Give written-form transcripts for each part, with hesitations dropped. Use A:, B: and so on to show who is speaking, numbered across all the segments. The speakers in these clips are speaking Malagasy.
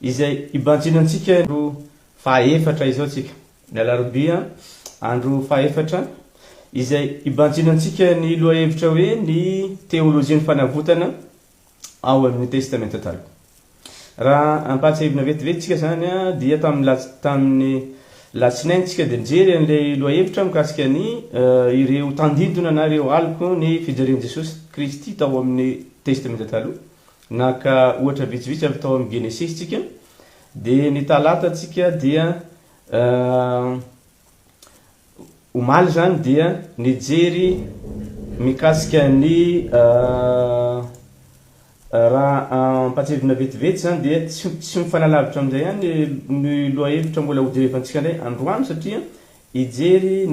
A: Izay ibanjinantsika andro fahaefatra izao tsika ny ALAROBIA andro fahaefatra izay ibanjinantsika ny lohahevitra hoe ny teolojian'ny fanavotana ao amin'ny Testamenta Taloha. Raha ampatsahivina vetivety tsika zany dia tamin'ny latsinainy tsika dia nijery an'ilay lohahevitra mikasika ny ireo tandintona na ireo aliko ny fijeren'i Jesosy Kristy tao amin'ny Testamenta Taloha. Naka ohatra vitsivitsy avy tao amin'ny Genesis tsika, dia ny talata tsika dia omaly zany dia nijery mikasika ny raha ampatsevina vetivety zany dia tsy mifanalavitra amin'izay ihany ny lohahevitra mbola hojerefantsika ndray androany satria ijery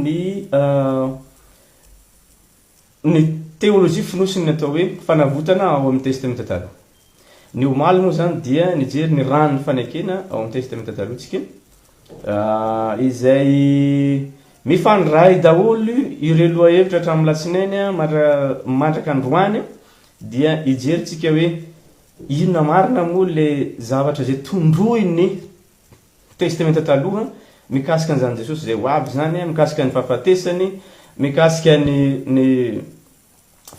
A: ny teolojia finosiny atao hoe fanavotana ao amin'ny Testamenta Taloha. Ny omaly moa zany dia nijery ny rano fanekena ao amin'ny Testamenta Taloha tsika, izay mifandray daholo ireo lohahevitra hatramin'ny latsinainy mandraka androany dia ijeryntsika hoe inona marina moa le zavatra zay tondroiny Testamenta Taloha mikasika an'izany Jesosy zay ho avy zany, mikasika ny fahafatesany, mikasika ny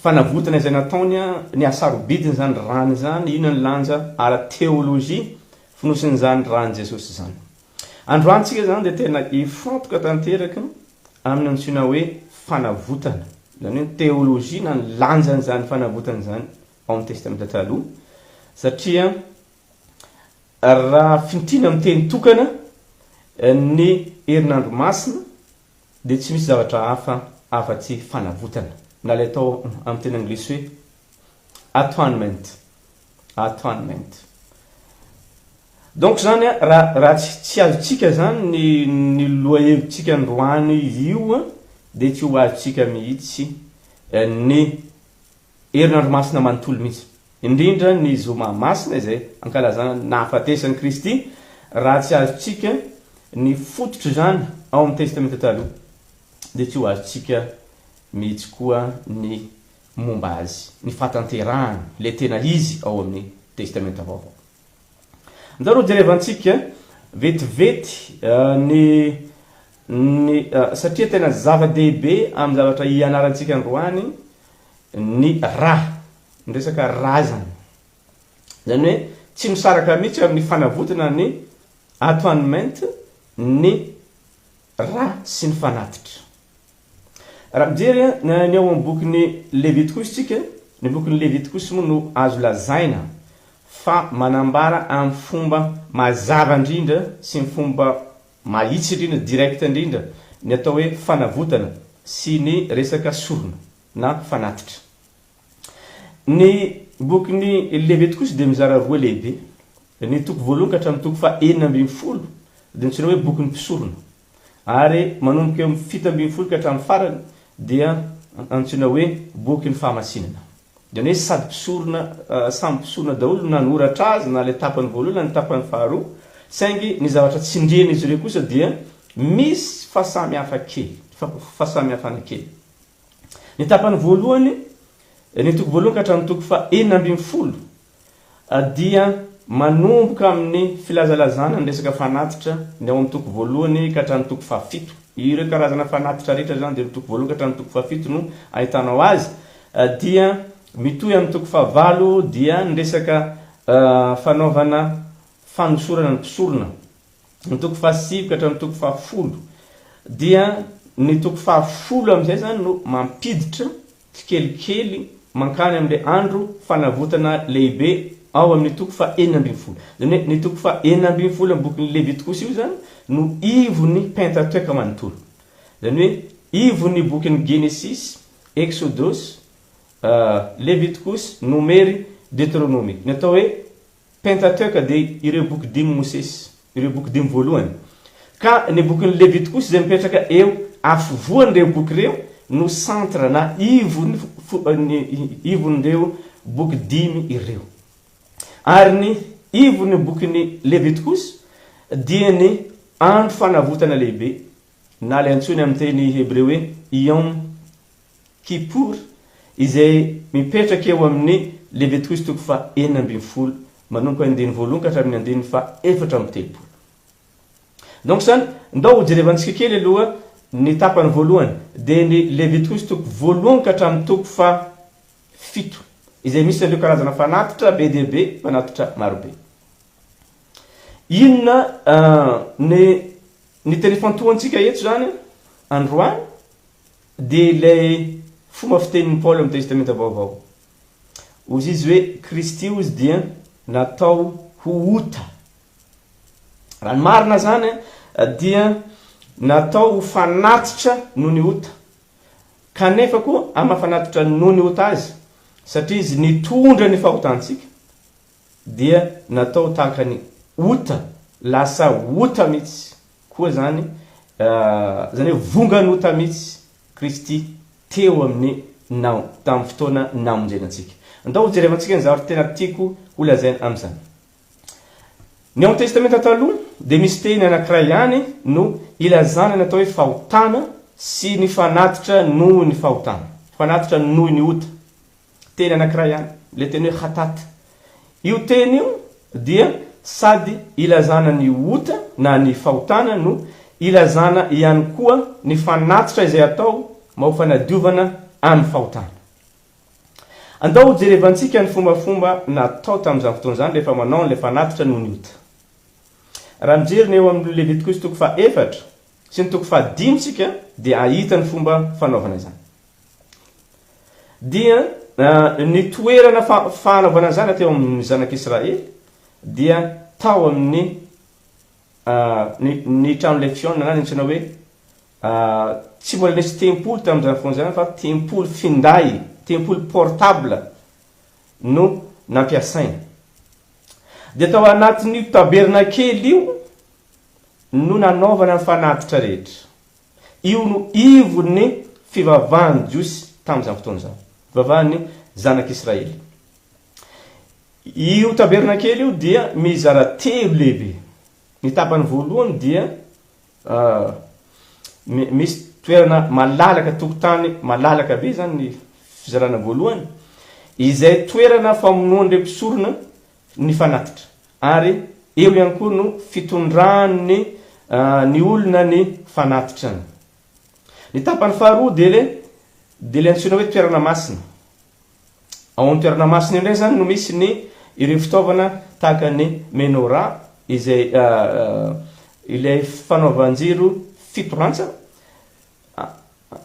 A: fanavotana izay nataony ny asarobidiny zany rany zany, inona ny lanja ara teolojia finosin'izany rany Jesosy zany. Androantsika zany dia tena ifantoka tanteraka amin'ny antsoina hoe fanavotana, zany hoe teolojia na ny lanjan'izany fanavotana zany ao amin'ny Testamenta Taloha, satria raha fintina amin'ny teny tokana ny herinandro masina dia tsy misy zavatra afa-tsy fanavotana, na le atao amin'ny teny anglisy hoe atonement. Donc zany raha tsy azotsika zany ny lohahevitsika androany io dia tsy ho azotsika mihitsy ny herinandro masina manontolo mihitsy, indrindra ny zoma masina izay ankalazana nahafatesan'i Kristy. Raha tsy azotsika ny fototry zany ao amin'ny Testamenta Taloha dia tsy ho azotsika mihitsy koa ny momba azy, ny fatanterahany le tena izy ao amin'ny Testamenta Vaovao. Ndaro jerevantsika vetivety satria tena zava-dehibe amin'ny zavatra ianarantsika androany ny resaka razana, zany hoe tsy misaraka mihitsy amin'ny fanavotana ny atonement, ny ra sy ny fanatitra. Raha mijery ny ao amin'ny bokin'ny Levitikosy tsika, ny bokin'ny Levitikosy moa no azo lazaina fa manambara amin'ny fomba mazava indrindra sy ny fomba mahitsy indrindra, direct indrindra ny atao hoe fanavotana sy ny resaka sorona na fanatitra. Ny bokin'ny Levitikosy dia mizara roa lehibe, ny toko voalohany ka hatramin'ny toko fa 9:10 dia ntsina hoe bokin'ny mpisorona, ary manomboka eo amin'ny 7:10 ka hatramin'ny farany dia antsina hoe bokin'ny fahamasinana. Dia hoe sady mpisorona, samy mpisorona daholo nanoratra azy na le tapany voalohany na ny tapany faharoa, saingy ny zavatra tsindrian'izy ireo kosa dia misy fahasamihafa kely. Ny tapany voalohany, ny toko voalohany ka hatramin'ny toko fa 9:10 dia manomboka amin'ny filazalazana ny resaka fanatitra ny ao amin'ny toko voalohany ka hatramin'ny toko fahafito. Ireo karazana fanatitra rehetra zany dia toko voalohany ka hatramin'ny toko fahafito no ahitanao azy. Dia mitohy amin'ny toko fahavalo dia ny resaka fanaovana fanosorana ny mpisorona. Ny toko fahasivy ka hatramin'ny toko fahafolo dia ny toko fahafolo amin'izay zany no mampiditra tsikelikely mankany amin'ilay andro fanavotana lehibe ao amin'ny toko fa 4/20. Zany hoe ny toko fa 4/20 amin'ny bokin'ny Levitikosy io zany no ivon'ny Pentateuka manontolo. Zany hoe ivon'ny bokin'ny Genesis, Exodus, Levitikosy, Nomery, Deuteronomy. Ny atao hoe Pentateuka dia ireo boky 5 Mosesy, ireo boky 5 voalohany. Ka ny bokin'ny Levitikosy izay mipetraka eo afovoan'ireo boky ireo no centre na ivon'ireo boky 5 ireo. Ary ny ivon'ny bokin'ny Levitikosy dia ny andro fanavotana lehibe na le antsony amin'ny teny hebreo hoe Yom Kippur izay mipetraka eo amin'ny Levitikosy toko fa 4/20 manomboka andiny voalohany ka hatramin'ny andiny fa 4/30. Donc zany ndao hojerevantsika kely aloha ny tapany voalohany dia ny Levitikosy toko voalohany ka hatramin'ny toko fa 7 izay misy ireo karazana fanatitra be dia be, fanatitra marobe. Inona ny teny fantohantsika eto zany androany dia ilay fomba fitenin'ny Paul amin'ny testamenta vaovao. Ozy izy hoe Kristy ozy dia natao ho ota. Raha ny marina zany dia natao ho fanatitra noho ny ota. Kanefa koa amafanatitra noho ny ota azy satria izy nitondra ny fahotantsika dia natao tahaka ny ota, lasa ota mihitsy koa zany zany hoe vongan'ota mihitsy Kristy teo amin'ny tamin'ny fotoana namonjenantsika. Andao hojerevantsika ny zavatra tena tiako ho lazaina amin'izany. Ny ao testamenta taloha dia misy teny anankiray ihany no ilazana natao hoe fahotana sy ny fanatitra noho ny fahotana. Fanatitra noho ny ota. Teny anankiray ihany, le teny hoe hatata. Io teny io dia sady ilazana ny ota na ny fahotana no ilazana ihany koa ny fanatitra izay atao mao fanadiovana amin'ny fahotana. Andao jerevantsika ny fombafomba natao tamin'izany fotoana izany rehefa manao ny fanatitra noho ny ota. Raha mijery ny eo amin'ny Levitikosy toko fa 4 sy ny toko fa 5 sika dia ahita ny fomba fanaovana izany. Dia ny toerana fanaovana izany teo amin'ny zanak'Israely dia tao amin'ny ny tranon'ilay fiona na nitsina hoe tsy mbola nisy tempoly tamin'izany fotoana izany fa tempoly finday, tempoly portable no nampiasaina. Dia tao anatin'io tabernakely io no nanaovana ny fanatitra rehetra. Io no ivon'ny fivavahan'ny Jiosy tamin'izany fotoana izany, fivavahan'ny zanak'Israely. Io tabernakely io dia mizara telo lehibe. Ny tapany voalohany dia misy toerana malalaka, tokotany malalaka be zany ny fizarana voalohany, izay toerana famonoan'ireo mpisorona ny fanatitra. Ary eo ihany koa no fitondrany ny olona ny fanatitrany. Ny tapany faharoa dia le antsoina hoe toerana masina. Ao amin'ny toerana masina indray zany no misy ny ireo fitaovana tahaka ny menorah izay ilay fanaovan-jiro fitorantsa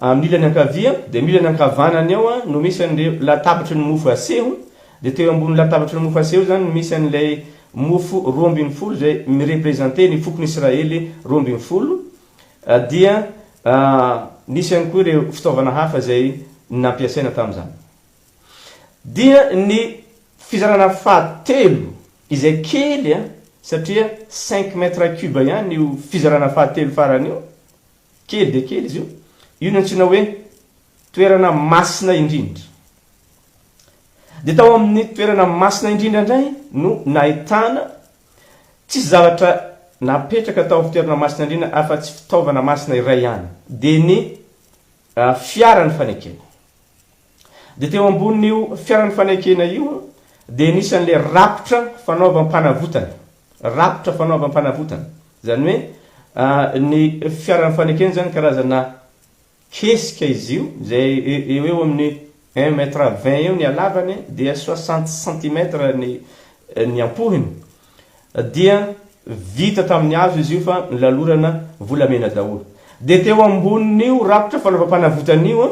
A: amin'ny ilany ankavia dia milany ankavanany ao no misy an'ireo latabatry ny mofo aseho. Dia teo ambony latabatry ny mofo aseho zany misy an'ilay mofo 12 izay mirepresente ny fokon'Israely 12. Dia nisy ihany koa ireo fitaovana hafa izay nampiasaina tamin'izany. Dia ny fizarana fahatelo izay kely satria 5 mètres cube ihany io fizarana fahatelo farany io, kely dia kely izy io. Io no antsoina hoe toerana masina indrindra. Dia tao amin'ny toerana masina indrindra indray no nahitana tsisy zavatra napetraka tao amin'ny toerana masina indrindra afa-tsy fitaovana masina iray ihany, dia ny fiaran'ny fanekena. Dia teo ambonin'io fiaran'ny fanekena io dia nisan'le rapitra fanaovam-panavotana. Rapitra fanaovam-panavotana. Zany hoe ny fiaran'ny fanekena zany karazana kesika izy io, zay eo amin'ny 1m20 eo ny alavany, dia 60 cm ny ampohiny. Dia vita tamin'ny hazo izy io fa nilalorana volamena daholo. Dia teo ambonin'io rapitra fanaovam-panavotan'io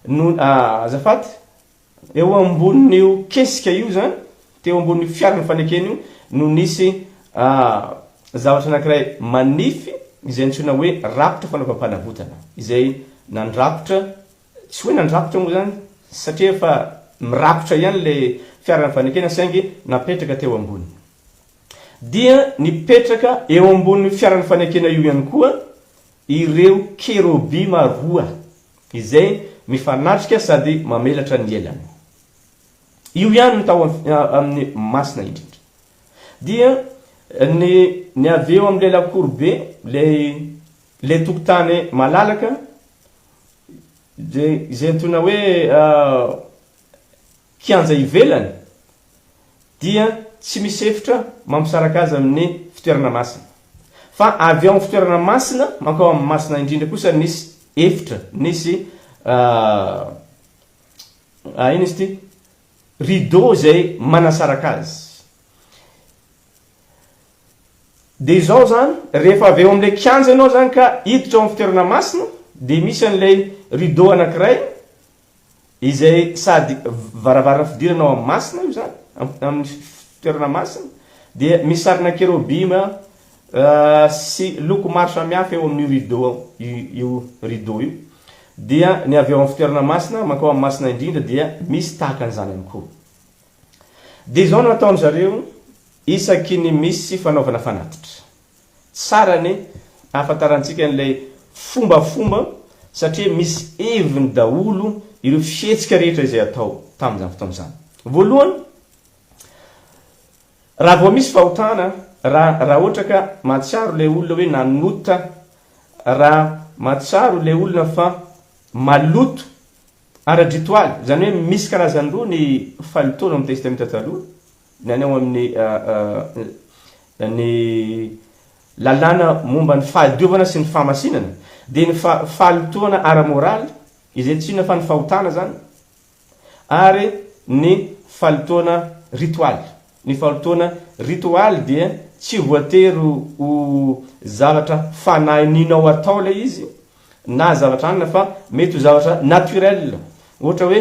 A: no azafaty, eo ambonin'io kesika io zany, teo ambonin'io fiaran'ny fanekena io no nisy zavatra anankiray manify izay antsoina hoe rapitra fanaovam-panavotana. Izay nandrapitra, tsy hoe nandrapitra moa zany satria efa mirapitra ihany le fiaran'ny fanekena saingy napetraka teo ambony. Dia nipetraka eo ambonin'ny fiaran'ny fanekena io ihany koa ireo kerobima roa izay mifanatrika sady mamelatra ny elany. Io ihany no tao amin'ny masina indrindra. Dia ny avy eo amin'le lakorobe, le tokotany malalaka, izay antsoina hoe kianja ivelany, dia tsy misy efitra mampisaraka azy amin'ny fitoerana masina. Fa avy ao amin'ny fitoerana masina, mankao amin'ny masina indrindra kosa nisy efitra, nisy ino izy ty? Rideau zay manasaraka azy. Dia izao zany, rehefa avy eo amin'le kianja ianao zany ka hiditra ao amin'ny fitoerana masina, dia misy an'ilay rideau anankiray izay sady varavarana fidirana ao amin'ny masina io zany, amin'ny fitoerana masina, dia misy sarina kerobima sy loko maro samihafa eo amin'io rideau ao, io rideau io. Dia ny avy eo amin'ny fitoerana masina, mankao amin'ny masina indrindra, dia misy tahaka an'izany ihany koa. Dia izao no ataony zareo isaky ny misy fanaovana fanatitra. Tsara ny afantarantsika an'ilay fombafomba satria misy heviny daholo ireo fihetsika rehetra izay atao tamin'izany fotoan'izany. Voalohany, raha vao misy fahotana, raha ohatra ka mahatsiaro ilay olona hoe nanota, raha mahatsiaro ilay olona fa maloto ara-dritoaly, zany hoe misy karazany roa ny falotona amin'ny Testamenta Taloha, ny any ao amin'ny ny lalàna momba ny fahadiovana sy ny fahamasinana. Dia ny fahalotoana ara-moraly, izay tsinona fa ny fahotana zany, ary ny fahalotoana ritoaly. Ny fahalotoana ritoaly dia tsy voatery ho zavatra fanahininao atao le izy, na zavatra anina, fa mety ho zavatra naturel. Ohatra hoe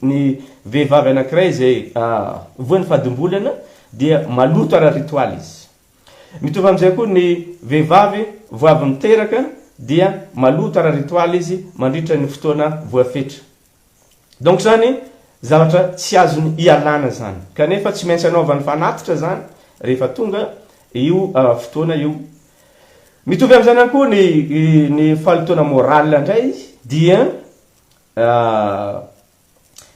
A: ny vehivavy anankiray izay voany fadimbolana dia maloto ara-ritoaly izy. Mitovy amin'izay koa ny vehivavy vao avy miteraka dia maloto ara-ritoaly izy mandritra ny fotoana voafetra. Donc zany zavatra tsy azony ialana zany, kanefa tsy maintsy anaovany fanatitra zany rehefa tonga io fotoana io. Mitovy amin'izany koa ny fahalotoana moraly indray, dia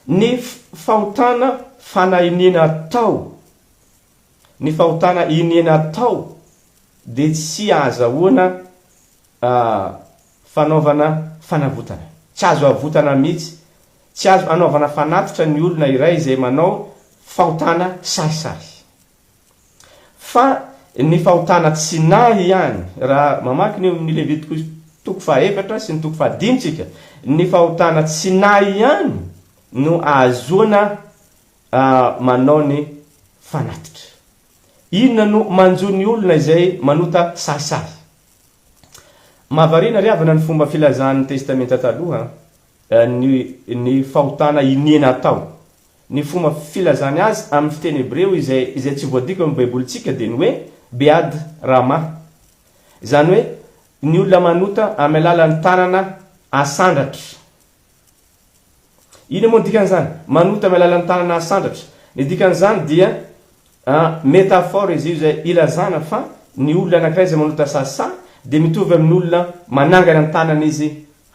A: ny fahotana fanahiniana tao, ny fahotana iniana tao, dia tsy azahoana fanaovana fanavotana. Tsy azo avotana mihitsy, tsy azo anaovana fanatitra ny olona iray izay manao fahotana sahisahy. Fa ny fahotana tsinahy ihany, raha mamaky ny Levitiko toko 4 sy ny toko 5 tsika, ny fahotana tsinahy ihany no ahazoana manao ny fanatitra. Inona no manjo ny olona izay manota sahisahy? Mahavariana riavana ny fomba filazan'ny Testamenta Taloha ny fahotana iniana tao. Ny fomba filazany azy amin'ny fiteny hebreo izay tsy voadiko amin'ny baibolitsika dia ny hoe bead rama. Izany hoe ny olona manota amin'ny alalan'ny tanana asandatra. Ino moa dikan'izany? Manota amin'ny alalan'ny tanana asandatra. Ny dikan'izany dia metafora izy io izay ilazana fa ny olona anankiray izay manota sahisahy dia mitovy amin'ny olona manangana ny tanana izy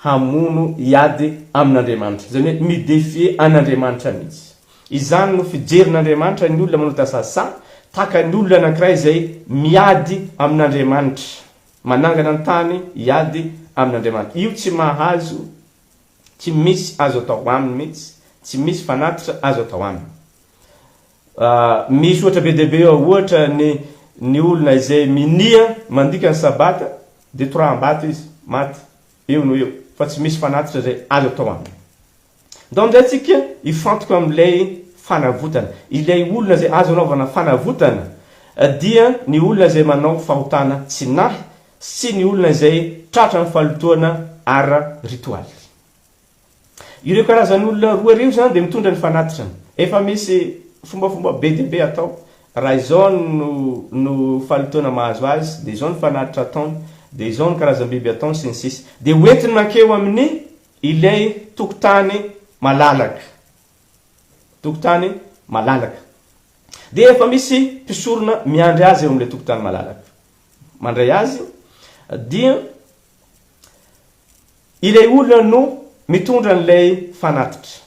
A: hamono hiady amin'Andriamanitra. Izany hoe midefie an'Andriamanitra mihitsy. Izany no fijerin'Andriamanitra ny olona manota sahisahy, tahaka ny olona anankiray izay miady amin'Andriamanitra, manangana ny tany hiady amin'Andriamanitra. Io tsy mahazo, tsy misy azo atao aminy mihitsy, tsy misy fanatitra azo atao aminy. misy ohatra be deabe eo ohatra ny olona izay minia mandika ny sabata de 3 ambata izy maty eo no eo fa tsy misy fanatitra zay azo atao aminy. Donc amizay tsika ifantoka am'ilay fanavotana. Ilay olona zay azo anaovana fanavotana dia ny olona zay manao fahotana tsinahy sy ny olona zay tratra ny falotoana ara ritualy. Ireo karazan'olona roa reo zany de mitondra ny fanatitra. Efa misy fombafomba be dia be atao. Raha izao no falotoana mahazo azy, de izao ny fanatitra ataony, de izao ny karazam-biby ataony sy ny sisa. De hoentiny mankeo amin'ny ilay tokotany malalaka. Tokotany malalaka. De efa misy mpisorona miandry azy eo amin'ilay tokotany malalaka. Mandray azy dia ilay olona no mitondra an'ilay fanatitra.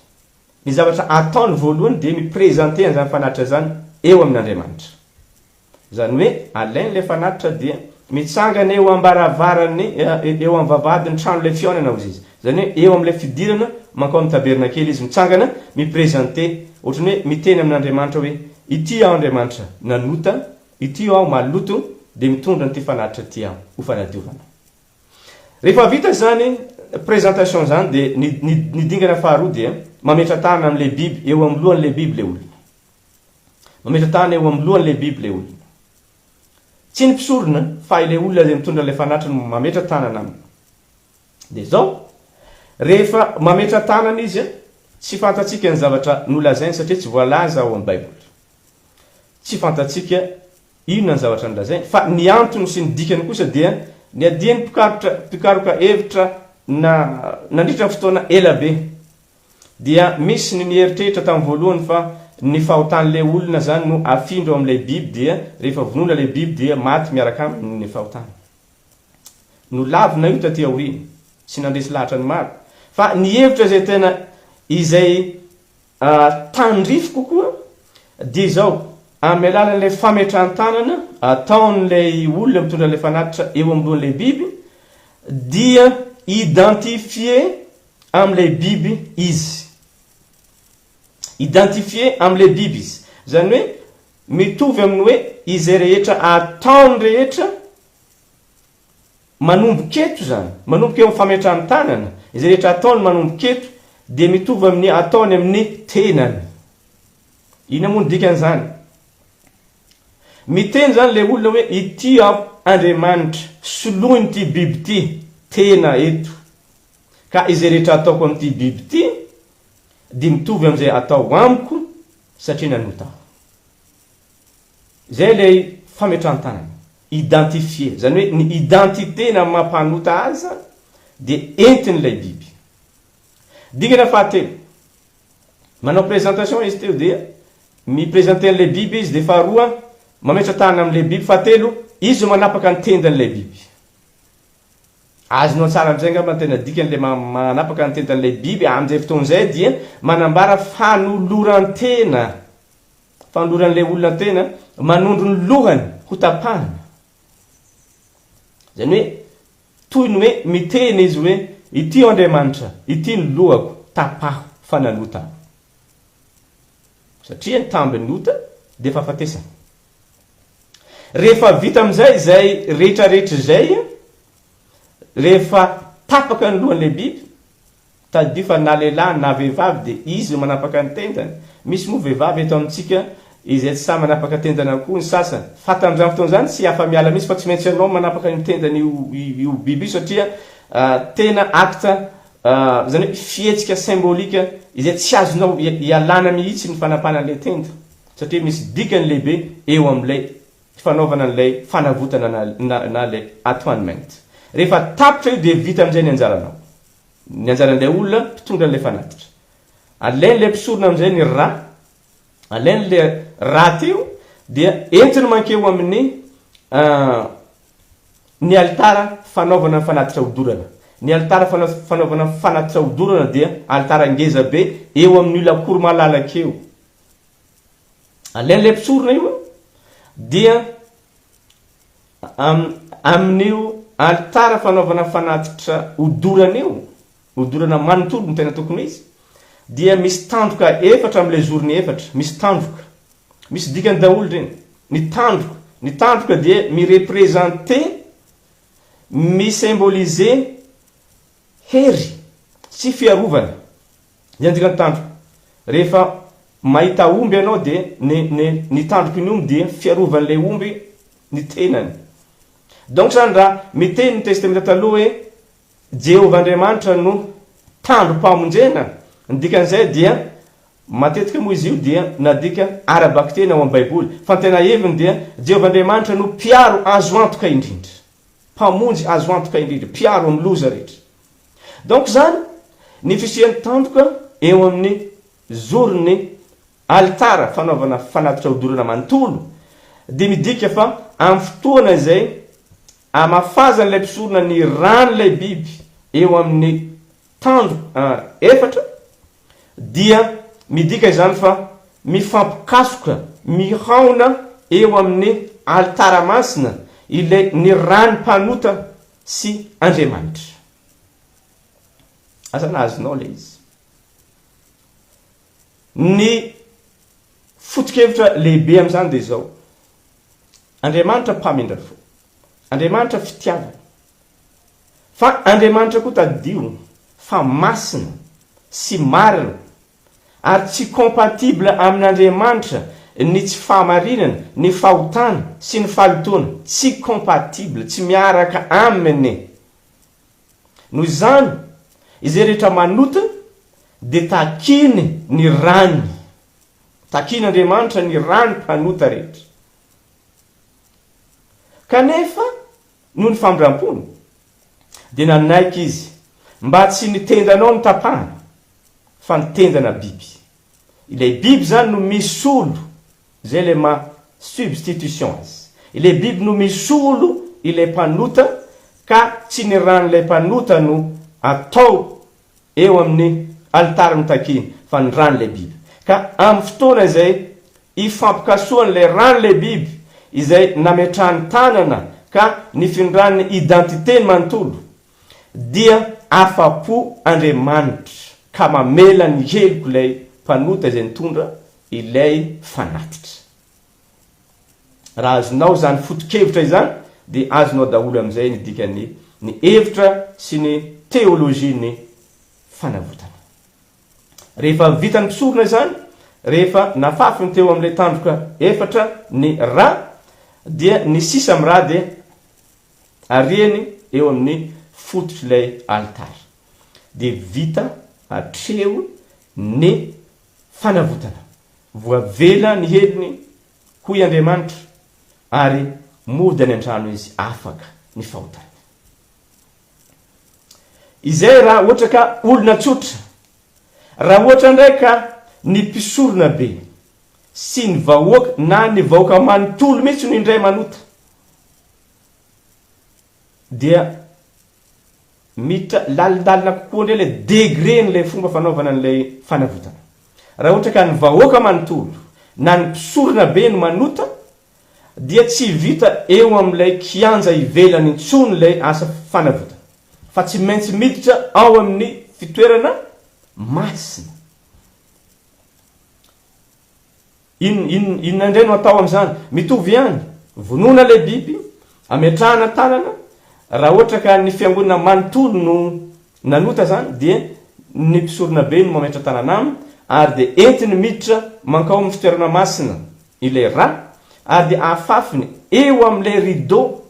A: Ny zavatra ataony voalohany de miprezante an'izany fanatitra zany eo amin'Andriamanitra. Zany hoe alain'ilay fanatitra dia mitsangana eo ambaravarany eo amin'ny vavahadiny trano ilay fihaonana hozy izy. Zany hoe eo amin'ilay fidirana mankao amin'ny tabernakely izy mitsangana miprezante, ohatrany hoe miteny amin'Andriamanitra hoe ity aho Andriamanitra nanota, ity aho maloto, de mitondra n'ity fanatitra ity aho ho fanadiovana. Rehefa vita zany présentation zany de ny dingana faharoa dia mametra tana am'ilay biby eo amin'ny lohan'ilay biby le olona. Mametra tana eo amin'ny lohan'ilay biby le olona. Tsy ny mpisorona fa ilay olona zay mitondra ilay fanatitra no mametra tanana aminy. De zao rehefa mametra tanana izy tsy fantatsika ny zavatra nolazainy satria tsy voalaza ao amin'ny Baiboly. Tsy fantatsika inona ny zavatra nolazainy fa ny antony sy ny dikany kosa dia ny adiany pikaroka hevitra nandritra fotoana ela be dia misy ny eritreritra tamin'ny voalohany fa ny fahotan'ilay olona zany no afindro amin'ilay biby dia rehefa vonoina ilay biby dia maty miaraka amin'ny fahotana. No lavina io taty aoriana sy nandresy lahatra ny maro. Fa ny hevitra zay tena izay tandrify kokoa dia zao amin'ny alalan'ilay fametran-tanana ataon'ilay olona mitondra ilay fanatitra eo amin'ny lohan'ilay biby dia identifier amin'ilay biby izy. Identifier amin'ilay biby izy. Zany hoe mitovy amin'ny hoe izay rehetra ataony rehetra manomboka eto zany, manomboka eo amin'ny fametran-tanana, izay rehetra ataony manomboka eto de mitovy amin'ny ataony amin'ny tenany. Ina moa ny dikan'izany? Miteny zany le olona hoe ity aho Andriamanitra soloiny ty biby ty tena eto. Ka izay rehetra ataoko amin'ity biby ty de mitovy amin'izay atao amiko satria nanota. Zay ilay fametran-tanana. Identifier. Zany hoe ny identité na mampanota azy de entin'ilay biby. Dingana fahatelo. Manao présentation izy teo dia miprezante an'ilay biby izy de faharoa mametra tana amin'ilay biby. Fahatelo izy manapaka ny tendan'ilay biby. Azonao tsara amin'izay ngamba tena dikan'ilay manapaka ny tendan'ilay biby amin'izay fotoan'izay dia manambara fanoloran-tena. Fanoloran'ilay olona tena manondro ny lohany ho tapahana. Zany hoe toy ny hoe miteny izy hoe ity Andriamanitra, ity ny lohako tapaho fananota. Satria ny tambiny nota de efa fatesana. Rehefa vita amin'izay zay rehetrarehetra zay, rehefa tapaka ny lohan'ilay biby, tadio fa na lehilahy na vehivavy de izy manapaka ny tendany. Misy moa vehivavy eto amintsika izay tsy sa manapaka tendana koa ny sasany. Fa tamin'izany fotoan'izany tsy afa miala misy fa tsy maintsy ianao manapaka ny tendany io biby satria tena akta zany hoe fihetsika symbolika izay tsy azonao ialana mihitsy ny fanapana an'ilay tenda. Satria misy dikany lehibe eo amin'ilay fanaovana an'ilay fanavotana na ilay atonement. Rehefa tapitra io de vita amin'izay ny anjaranao. Ny anjaran'ilay olona mpitondra an'ilay fanatitra. Alain'ilay mpisorona amin'izay ny ra, alain'ilay ra teo dia entiny mankeo amin'ny ny altara fanaovana fanatitra hodorana. Ny altara fanaovana fanatitra hodorana dia altara ngeza be eo amin'ny lakoro malalaka eo. Alain'ilay mpisorona io dia amin'io altara fanaovana fanatitra hodorana eo, hodorana manontolo no tena tokony izy, dia misy tandroka efatra amin'ilay zorony efatra, misy tandroka. misy dikany daholo reny. Ny tandroka dia mirepresenter, misymboliser hery sy fiarovana. Zay dikany tandroka. Rehefa mahita omby ianao dia ny tandroka ny omby dia fiarovan'ilay omby ny tenany. Donc zany raha miteny ny testamenta taloha hoe Jehovah Andriamanitra no tandrom-pamonjena, ny dikan'izay dia matetika moa izy io dia nadika arabaky tena ao amin'ny baiboly. Fa tena heviny dia Jehovah Andriamanitra no mpiaro azo antoka indrindra, mpamonjy azo antoka indrindra, mpiaro amin'ny loza rehetra. Donc zany ny fisian'ny tandroka eo amin'ny zorony alitara fanaovana fanatitra hodorana manontolo, dia midika fa amin'ny fotoana izay amafazan'ilay mpisorona ny ran'ilay biby eo amin'ny tandro efatra, dia midika izany fa mifampikasoka, mihaona eo amin'ny alitara masina ilay ny ranom-panota sy Andriamanitra. Asa azonao le izy. Ny foto-kevitra lehibe amin'izany dia zao: Andriamanitra mpamindra fo, Andriamanitra fitiavana, fa Andriamanitra koa tadio fa masina sy marina, ary tsy compatible amin'Andriamanitra ny tsy fahamarinana, ny fahotana sy ny fahalotoana. Tsy compatible, tsy miaraka aminy. Noho izany izay rehetra manota dia takiny ny rany, takiny Andriamanitra ny rany mpanota rehetra. Kanefa noho ny famindram-pony dia nanaiky izy mba tsy nitendanao ny tapahana, fa nitendana biby. Ilay biby zany no misolo, zay le ma substitution azy. Ilay biby no misolo ilay mpanota, ka tsy ny ran'ilay mpanota no atao eo amin'ny alitara mitakiny, fa ny ran'ilay biby. Ka amin'ny fotoana izay ifampikasoan'ilay ran'ilay biby izay nametrahany tanana ka nifindran'ny identiteny manontolo, dia afapo Andriamanitra ka mamela ny heliko ilay mpanota izay nitondra ilay fanatitra. Raha azonao zany foto-kevitra izany, dia azonao daholo amin'izay ny dikany ny hevitra sy ny teolojian'ny fanavotana. Rehefa vitany mpisorona izany, rehefa nafafiny teo amin'ilay tandroka efatra ny ra, dia ny sisa amin'ny ra dia ariany eo amin'ny fototr'ilay alitara. Dia vita hatreo ny fanavotana, voavela ny heliny hoy Andriamanitra, ary mody any an-trano izy afaka ny fahotana. Izay raha ohatra ka olona tsotra. Raha ohatra ndray ka ny mpisorona be sy ny vahoaka na ny vahoaka manontolo mihitsy no indray manota, dia miditra lalindalina kokoa indray ilay degré n'ilay fomba fanaovana n'ilay fanavotana. Raha ohatra ka ny vahoaka manontolo na ny mpisorona be no manota, dia tsy vita eo amin'ilay kianja ivelany intsony ilay asa fanavotana, fa tsy maintsy miditra ao amin'ny fitoerana masina. Inona indray no atao amin'izany? Mitovy ihany, vonona ilay biby, ametrahana tanana. Raha ohatra ka ny fiangonana manontolo no nanota zany, dia ny mpisorona be no mametra tanana aminy, ary dia entiny miditra mankao amin'ny fitoerana masina ilay ra, ary dia afafiny eo amin'ilay rideau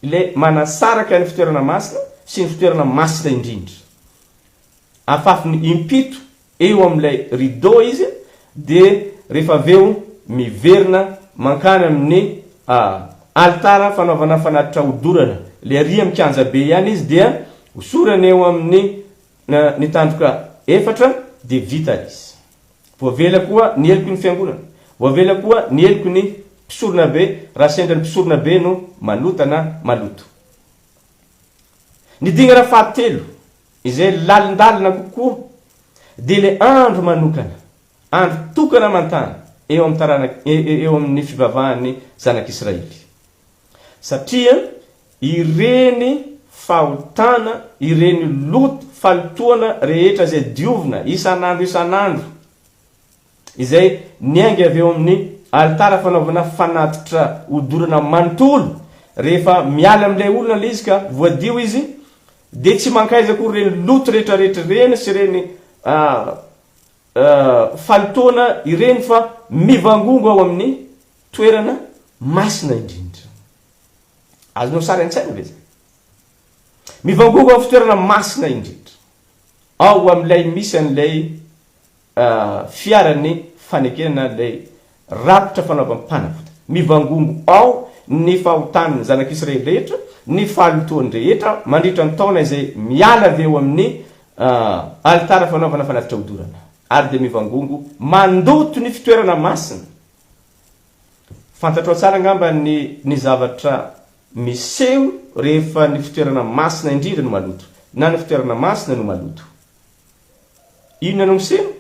A: ilay manasaraka ny fitoerana masina sy ny fitoerana masina indrindra. Afafiny impito eo amin'ilay rideau izy, dia rehefa aveo miverina mankany amin'ny alitara fanaovana fanatitra hodorana, le ria mikanja be ihany izy, dia hosorana eo amin'ny ny tandroka efatra, dia vita izy. Voavela koa ny heliko ny fiangonana, voavela koa ny heliko ny mpisorona be, raha sendra ny mpisorona be no manota na maloto. Ny dingana fahatelo izay lalindalina kokoa, dia le andro manokana, andro tokana mantana eo amin'ny fivavahan'ny zanak'Israely. Satria ireny fahotana, ireny loto falotoana rehetra izay diovina isanandro izay niainga avy eo amin'ny alitara fanaovana fanatitra odorana manontolo rehefa miala amin'ilay olona le izy ka voadio izy dia tsy mankaiza koa reny loto rehetrarehetra reny sy reny falotona ireny fa mivangongo ao amin'ny toerana masina indrindra. Azonao sary an-tsaina ve zay? Mivangongo ao amin'ny toerana masina indrindra ao amin'ilay misy an'ilay fiarany fanekena ilay rapitra fanaovam-panavotana. Mivangongo ao ny fahotan'ny zanak'Israely rehetra, ny fahalotony rehetra mandritra ny taona izay miala avy eo amin'ny alitara fanaovana fanatitra odorana, ary dia mivangongo mandoto ny fitoerana masina. Fantatrao tsara ngamba ny zavatra miseho rehefa ny fitoerana masina indrindra no maloto, na ny fitoerana masina no maloto. Inona no miseho?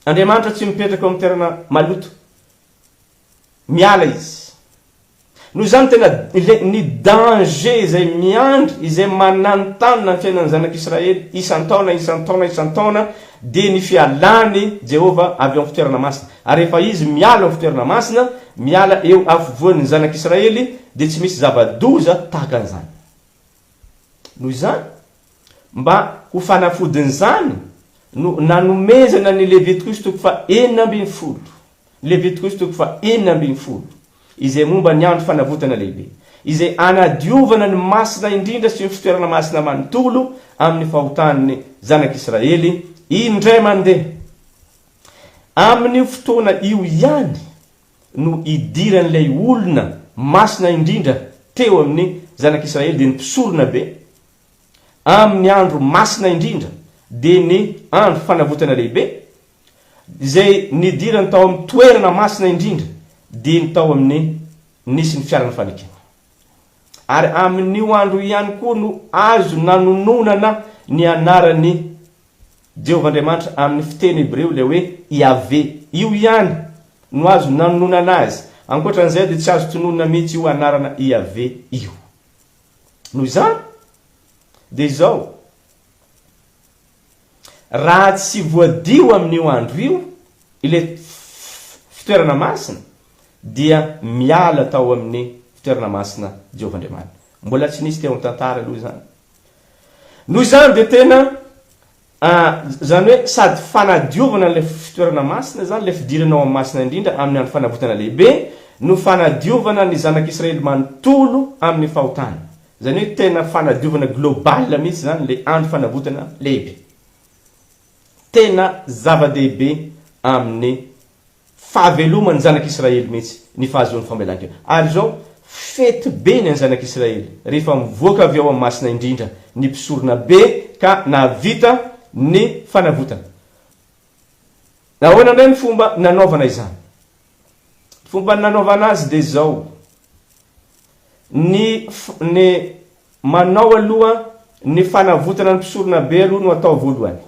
A: Andriamanitra tsy mipetraka ao amin'ny toerana maloto, miala izy. Noho izany tena ny danger izay miandry, izay mananontanina ny fiainan'ny zanak'Israely isan-taona dia ny fialany Jehova avy amin'ny fitoerana masina. Ary rehefa izy miala amin'ny fitoerana masina, miala eo afovoan'ny zanak'Israely, dia tsy misy zava-doza tahaka an'izany. Noho izany, mba ho fanafodin'izany no nanomezana ny Levitikos toko fa 9. Levitikos toko fa 9. Izay momba ny andro fanavotana lehibe, izay anadiovana ny masina indrindra sy ny fitoerana masina manontolo amin'ny fahotan'ny zanak'Israely indray mandeha. Amin'ny fotoana io ihany no idiran'ilay olona masina indrindra teo amin'ny zanak'Israely dia ny mpisorona be. Amin'ny andro masina indrindra dia ny andro fanavotana lehibe, izay nidirany tao amin'ny toerana masina indrindra dia ny tao amin'ny nisy ny fiarana fanekena. Ary amin'io andro ihany koa no azo nanononana ny anarany Jehova Andriamanitra amin'ny fiteny Hebreo ilay hoe Yahvé. Io ihany no azo nanononana azy. Ankoatran'izay dia tsy azo tononona mihitsy io anarana Yahvé io. Noho izany dia izao, raha tsy voadio amin'io andro io ilay fitoerana masina, dia miala tao amin'ny fitoerana masina Jehova Andriamanitra. Mbola tsy nisy teo amin'ny tantara aloha izany. Noho izany dia tena zany hoe sady fanadiovana ilay fitoerana masina zany, ilay fidiranao amin'ny masina indrindra amin'ny andro fanavotana lehibe, no fanadiovana ny zanak'Israely manontolo amin'ny fahotana. Zany hoe tena fanadiovana global mihitsy zany ilay andro fanavotana lehibe. Tena zava-dehibe amin'ny fahavelomany zanak'Israely mihitsy ny fahazoan'ny famelan-kevitra. Ary zao fety be ny zanak'Israely rehefa mivoaka avy ao amin'ny masina indrindra, ny mpisorona be ka navita ny fanavotana. Nahoana indray ny fomba nanaovana izany? Fomba nanaovana azy dia zao: ny manao aloha ny fanavotana ny mpisorona be aloha no atao voalohany.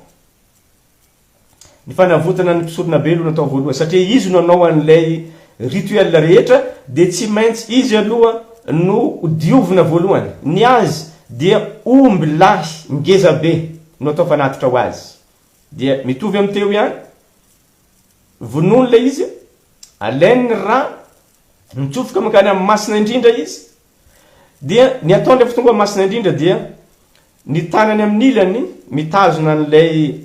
A: Ny fanavotana ny mpisorona be aloha no atao voalohany, satria izy no anao an'ilay rituel rehetra, dia tsy maintsy izy aloha no diovina voalohany. Ny azy dia omby lahy ngeza be no atao fanatitra ho azy. Dia mitovy amin'ny teo ihany, vonoiny ilay izy, alainy rà, mitsofoka mankany amin'ny masina indrindra izy, dia ny ataony rehefa tonga amin'ny masina indrindra dia ny tanany amin'ny ilany mitazona an'ilay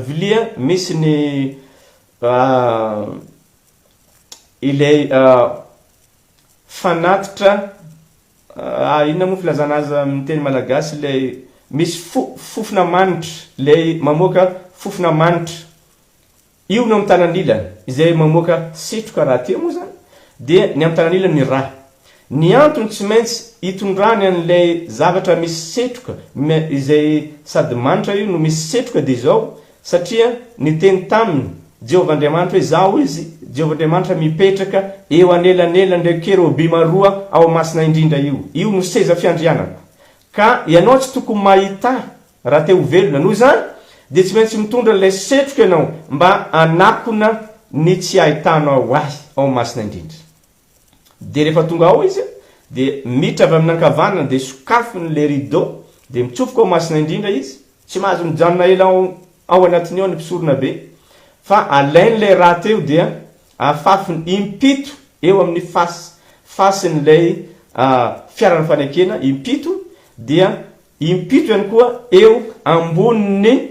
A: vilia misy ny ilay fanatitra, inona moa filazana azy amin'ny teny malagasy, ilay misy fofona manitra, ilay mamoaka fofona manitra. Io no amin'ny tanany ilany izay mamoaka setroka raha teo moa zany, dia ny amin'ny tanany ilany ny rà. Ny antony tsy maintsy hitondrany an'ilay zavatra misy setroka, izay sady manitra io no misy setroka dia izao, satria ny teny taminy Jehova Andriamanitra hoe zao izy, Jehova Andriamanitra mipetraka eo anelanelany kerubima roa ao masina indrindra io. Io no seza fiandrianako. Ka ianao tsy tokony mahita raha te ho velona. Noho izany dia tsy maintsy mitondra ilay setroka ianao mba anakona ny tsy ahitanao ahy ao masina indrindra. Dia rehefa tonga ao izy dia miditra avy amin'ny ankavanana, dia sokafiny le rideau, dia mitsofoka ao masina indrindra izy. Tsy mahazo mijanona ela ao anatiny ao ny mpisorona be, fa alain'ilay raha teo dia afafiny impito eo amin'ny fasin'ilay fiarana fanekena impito, dia impito ihany koa eo ambonin'ny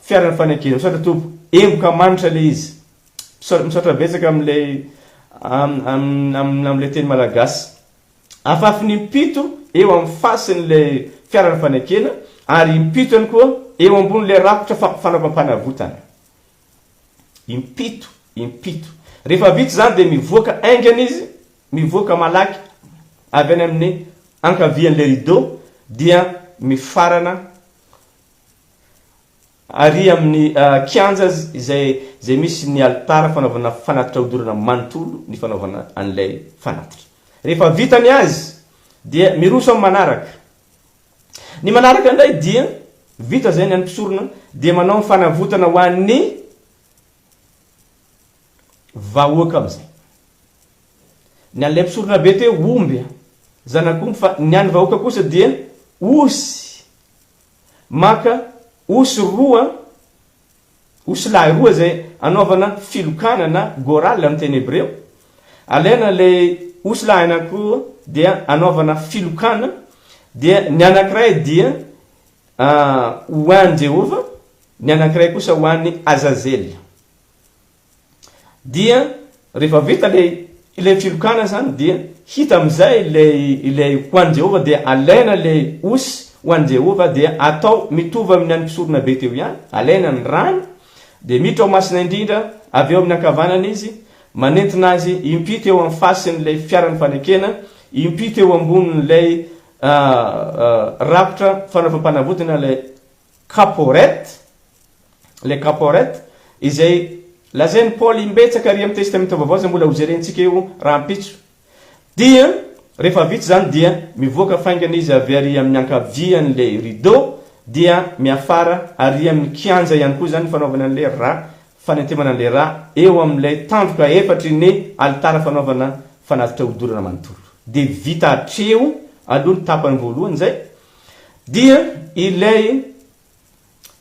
A: fiarana fanekena. Misaotra tompo, emboka manitra le izy. Misaotra betsaka amin'ilay amin'ilay teny malagasy. Afafiny impito eo amin'ny fasin'ilay fiarana fanekena, ary impito ihany koa eo ambon'ilay rakotra fanaovam-panavotana. Impito. Rehefa vita zany dia mivoaka aingana izy, mivoaka malaky avy any amin'ny ankavian'ilay rideau, dia mifarana ary amin'ny kianja izay misy ny alitara fanaovana fanatitra hodorana manontolo, ny fanaovana an'ilay fanatitra. Rehefa vitany azy dia miroso amin'ny manaraka. Ny manaraka indray dia vita zay ny an'mpisorona, dia manao ny fanavotana ho an'ny vahoaka amizay. Ny an'ilay mpisorona be teo omby zanak'omby, fa ny an'ny vahoaka kosa dia osy. Maka osy lahy roa zay anaovana filokana na goral amin'ny teny hebreo. Alaina le osy lahy anankiroa dia anaovana filokana, dia ny anankiray dia ho an'i Jehova, ny anankiray kosa ho an'i Azazely. Dia rehefa vita ilay filokana zany, dia hita amizay ilay ho an'i Jehova, dia alaina le osy ho an'i Jehova, dia atao mitovy amin'ny an'ny mpisorona be teo ihany. Alaina ny rano, dia miditra ao masina indrindra, avy eo amin'ny ankavanana izy, manentina azy impito eo amin'ny fasin'ilay fiarany fanekena, impito eo ambonin'ilay rakotra fanaovam-panavotana, ilay caporette, izay lazainy Paoly imbetsaka ary amin'ny testamenta vaovao, zay mbola hojerentsika eo raha ampitso. Dia rehefa vita zany dia mivoaka faingana izy avy ary amin'ny ankavian'ilay rideau, dia miafara ary amin'ny kianja ihany koa zany fanaovana an'ilay raha, fanentemana an'ilay raha eo amin'ilay tandroka efatry ny alitara fanaovana fanatitra hodorana manontolo. Dia vita hatreo aloha ny tapany voalohany zay. Dia ilay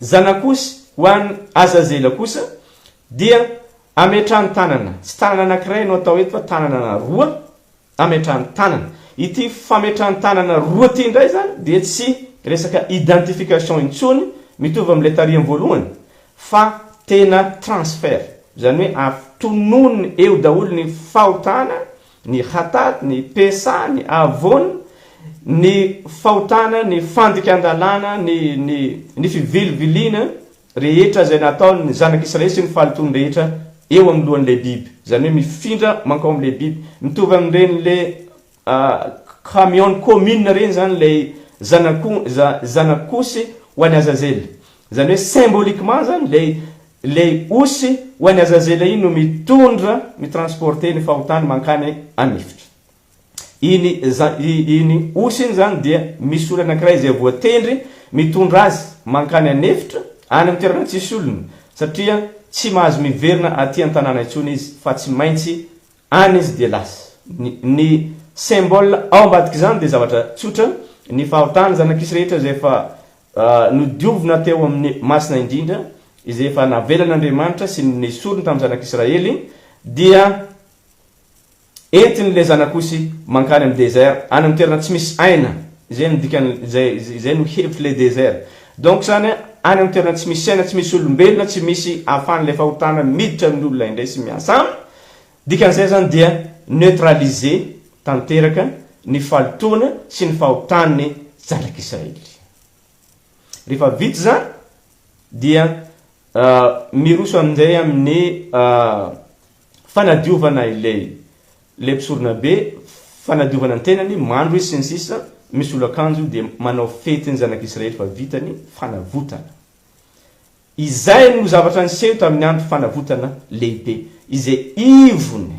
A: zanakosy ho an'ny Azazela kosa, dia ametrahany tanana, tsy tanana anankiray no atao eto fa tanana roa, ametrahany tanana. Ity fametrahany tanana roa ty indray zany dia tsy resaka identification intsony mitovy amin'ilay tarihany voalohany, fa tena transfert. Zany hoe atonony eo daholo ny fahotana, ny hataty, ny pesa, ny avony, ny fahotana, ny fandikan-dalàna, ny fiviliviliana rehetra zay nataony zanak'Israely sy ny falitony rehetra eo amin'ny lohan'ilay biby. Zany hoe mifindra mankao amin'ilay biby, mitovy amin'ireny le camion commune reny zany lay zanakosy ho an'ny Azazela. Zany hoe symboliquement zany lay osy ho an'ny Azazela iny no mitransporter ny fahotany mankany anifitra. Iny osy iny zany dia misy olona anankiray izay voatendry mitondra azy mankany anefitra any amin'ny toerana tsisy olona, satria tsy mahazo miverina aty an-tanàna intsony izy, fa tsy maintsy any izy dia lasa. Ny symbole ao ambadiky zany dia zavatra tsotra, ny fahotany zanak'Israely zay efa nodiovina teo amin'ny masina indrindra, izay efa navelan'Andriamanitra sy ny sorony tamin'ny zanak'Israely, dia entin'ilay zanakosy mankany amin'ny désert, any amin'ny toerana tsy misy aina. Izay no hevitry le désert. Donc zany any amin'ny toerana tsy misy aina, tsy misy olombelona, tsy misy ahafahan'ilay fahotana miditra amin'ny olona indray sy miasa aminy. Dikan'izay zany dia neutraliser tanteraka ny falotona sy ny fahotan'ny zanak'Israely. Rehefa vita zany dia miroso amin'izay amin'ny fanadiovana ilay mpisorona be, fanadiovana ny tenany, mandro izy sy ny sisa, misy tolakanjo dia manao fety ny zanak'Israely fa vitany fanavotana. Izay no zavatra niseho tamin'ny andro fanavotana lehibe, izay ivony.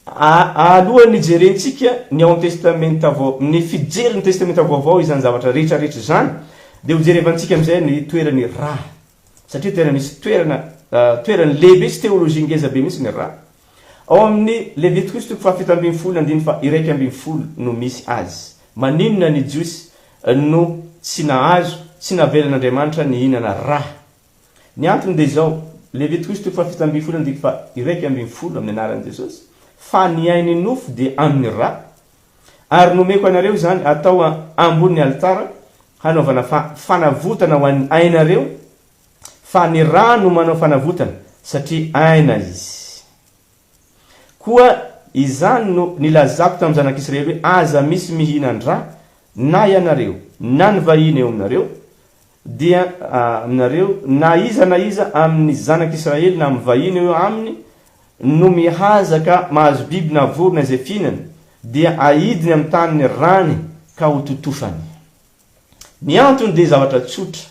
A: Alohan'ny jerentsika ny ao amin'ny testamenta vaovao, ny fijery ny testamenta vaovao izany zavatra rehetrarehetra zany, dia hojerevantsika amin'izay ny toerany raha. Satria tena misy toerany lehibe sy teolojia ngeza be mihitsy ny raha. Ao amin'ny Levitikos 7:2 no misy azy. Maninona ny jiosy no tsy nahazo, tsy navelan'Andriamanitra ny hinana raha. Ny antony dia izao, Levitikosy 7:12 ndiky fa iraiky 12 amin'ny anaran'i Jesosy. Fa ny ainy nofo dia amin'ny ra. Ary nomeko anareo zany atao ambony alitara hanaovana fanavotana ho an'ny ainareo. Fa ny ra no manao fanavotana satria aina izy. Koa izany no nilazako tamin'ny zanak'Israely hoe aza misy mihinan-dra na ianareo na ny vahiny eo aminareo dia aminareo na iza amin'ny zanak'Israely na amin'ny vahiny eo aminy no mihazaka mahazo biby na vorona izay fihinany dia aidiny amin'ny taniny rany ka ho totofany. Ny antony dia zavatra tsotra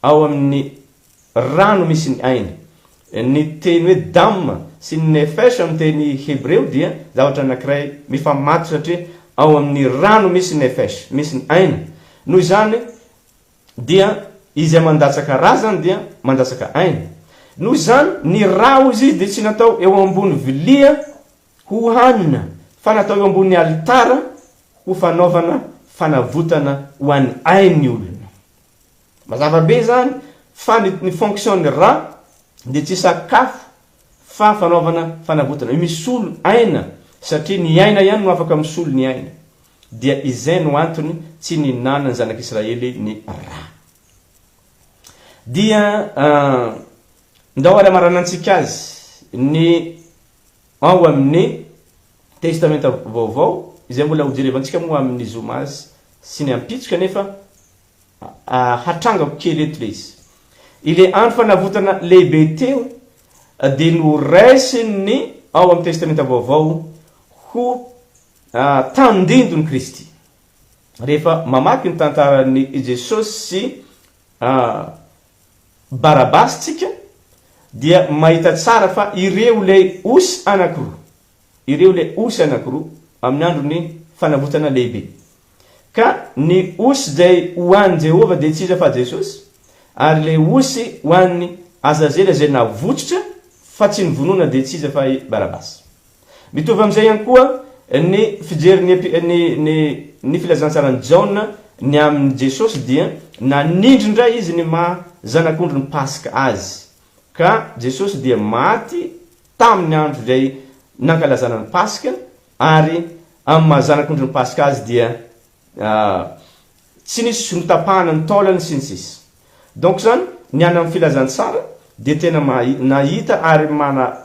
A: ao amin'ny rano misy ny aina. Ny teny hoe damma sy ny nefesh amin'ny teny hebreo dia zavatra anankiray mifamato satria ao amin'ny rano misy nefesh, misy ny aina. Noho izany dia izy mandatsaka ra zany dia mandatsaka aina. Noho izany ny ra izy dia tsy natao eo ambony vilia ho hanina, fa natao eo ambony alitara ho fanaovana fanavotana ho an'ny ain'ny olona. Mazava be zany fa ny fonction ra dia tsy sakafo fa fanaovana fanavotana. Misolo aina satria ny aina ihany no afaka misolo ny aina. Dia izay no antony tsy ninana ny zanak'Israely ny ra. Dia ndao ary amaranantsika azy ny ao amin'ny testamenta vaovao izay mbola hojerevantsika moa amin'ny zoma azy sy ny ampitsoka nefa hatrangako kely eto le izy. Ile andro fanavotana lehibe teo dia noraisiny ao amin'ny testamenta vaovao ho tandindony Kristy. Rehefa mamaky ny tantaran'ny Jesosy sy Barabasy tsika dia mahita tsara fa ireo le osy anankiroa. Ireo le osy anankiroa amin'ny andron'ny fanavotana lehibe. Ka ny osy izay hoan'i Jehova dia tsy iza fa Jesosy, ary le osy hoan'ny Azazela izay navotsitra fa tsy nivonona dia tsy iza fa Barabasy. Mitovy amin'izay ihany koa ny fijery ny filazantsarany Jaona ny amin'ny Jesosy dia nanindrindray izy ny zanak'ondro ny Paska azy. Ka Jesosy dia maty tamin'ny andro izay nankalazana ny Paska, ary amin'ny zanak'ondro ny Paska azy dia tsy nisy notapahana ny taolany sy ny sisa. Donc zany ny any amin'ny filazantsara dia tena nahita ary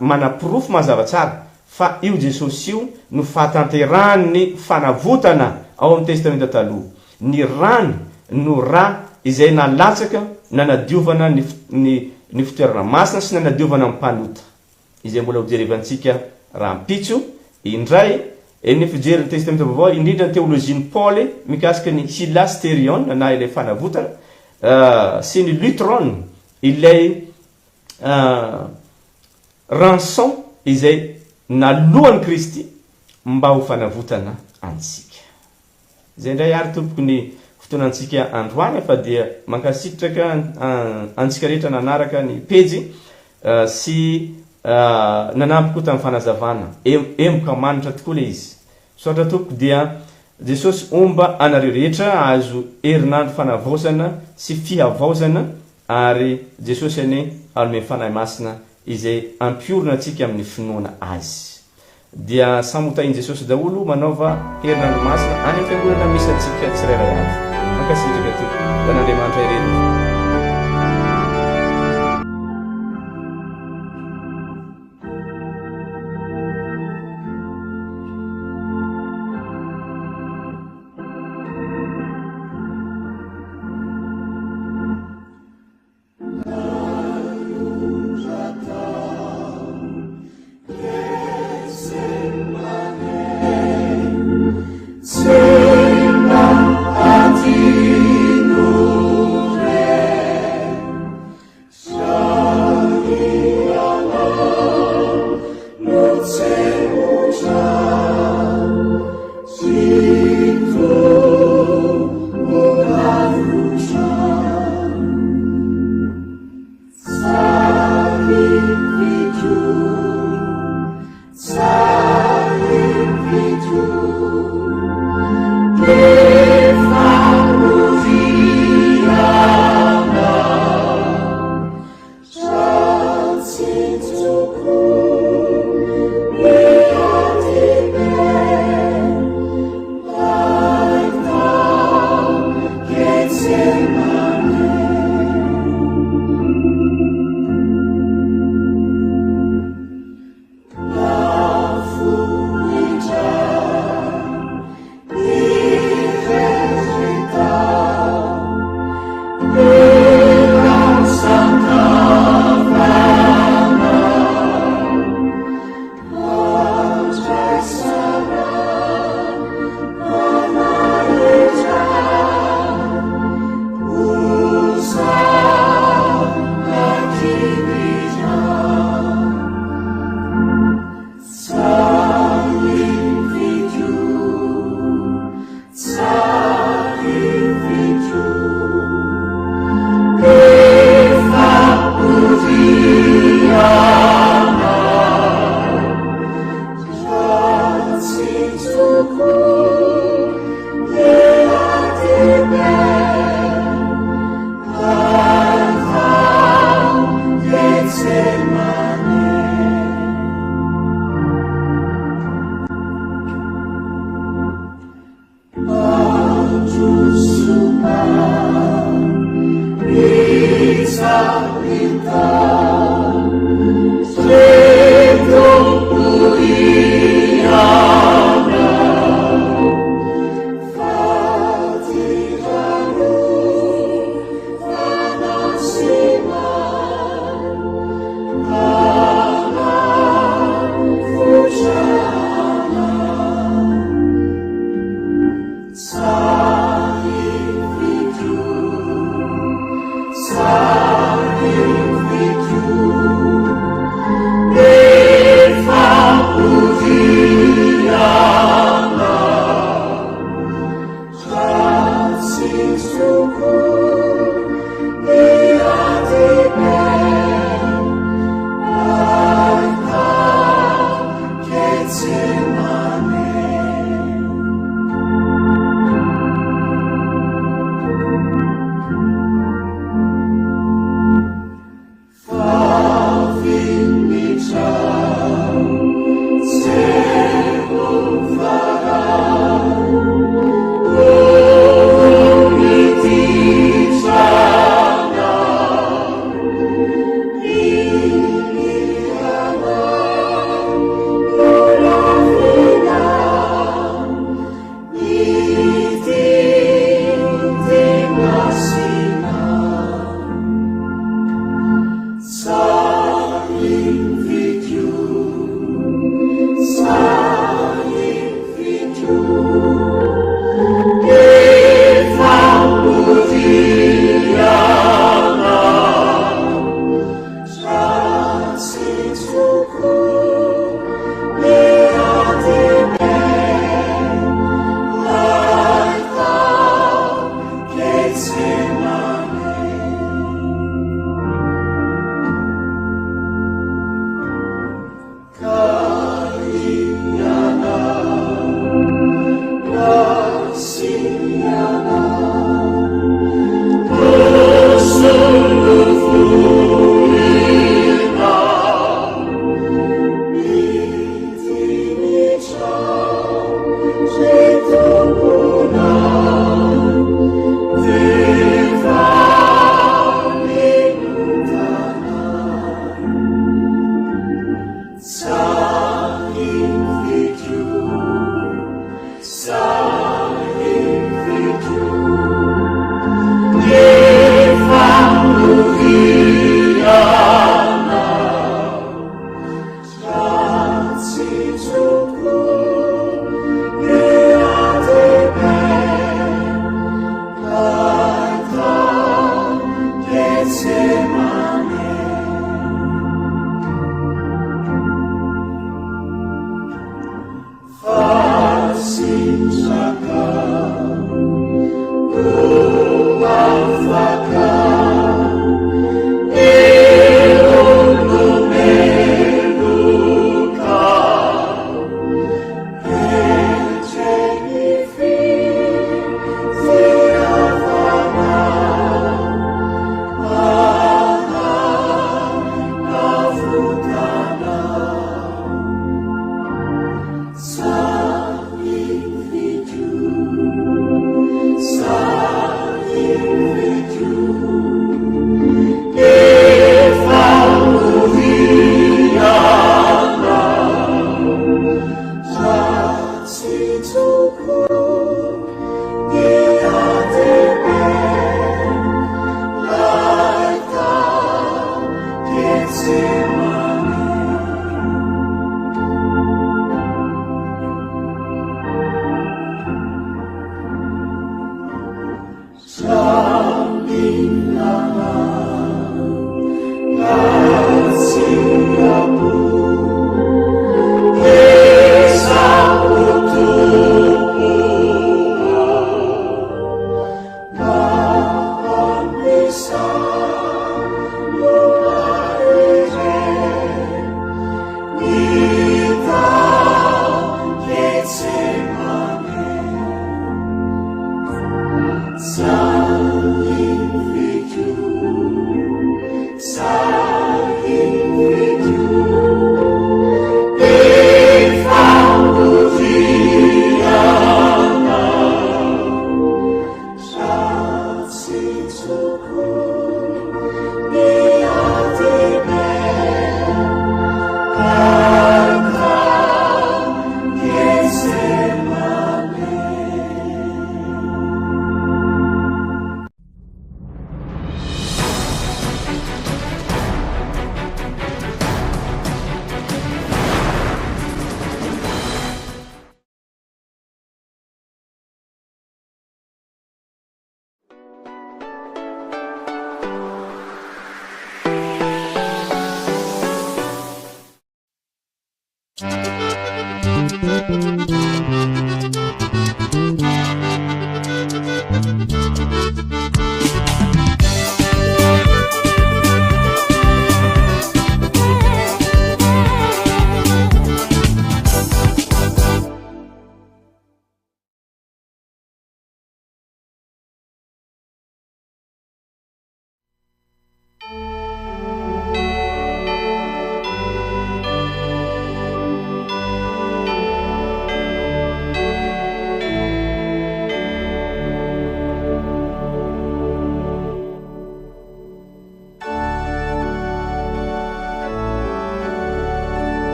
A: manaprofo mazava tsara fa io Jesosy io no fahatanterahany fanavotana ao amin'ny testamenta taloha. Ny rany no ra izay nalatsaka nanadiovana ny fitoerana masina sy nanadiovana amin'ny mpanota. Izay mbola hojerevantsika raha mpitso indray ny fijery testamenta vaovao indrindra ny teolojian'ny Paul mikasika ny hilasterion na ilay fanavotana sy ny Loterana ilay rançon izay nalohany Kristy mba ho fanavotana antsika. Izay indray ary tompoko ny fotoanantsika androany fa dia mankasitraka antsika rehetra nanaraka ny pejy sy nanampiko tamin'ny fanazavana emoka manitra tokoa le izy. Soatra tompoko dia Jesosy omba anareo rehetra azo herinandro fanavaozana sy fihavaozana, ary Jesosy ane alome fanahy masina izay ampiorina atsika amin'ny finoana azy. Dia samotainy Jesosy daholo manaova herinandro masina any amin'ny fiangonana misy atsika tsirairay avy. Mankasitraka tompoko ho an'Andriamanitra irery.
B: Sembra a Dio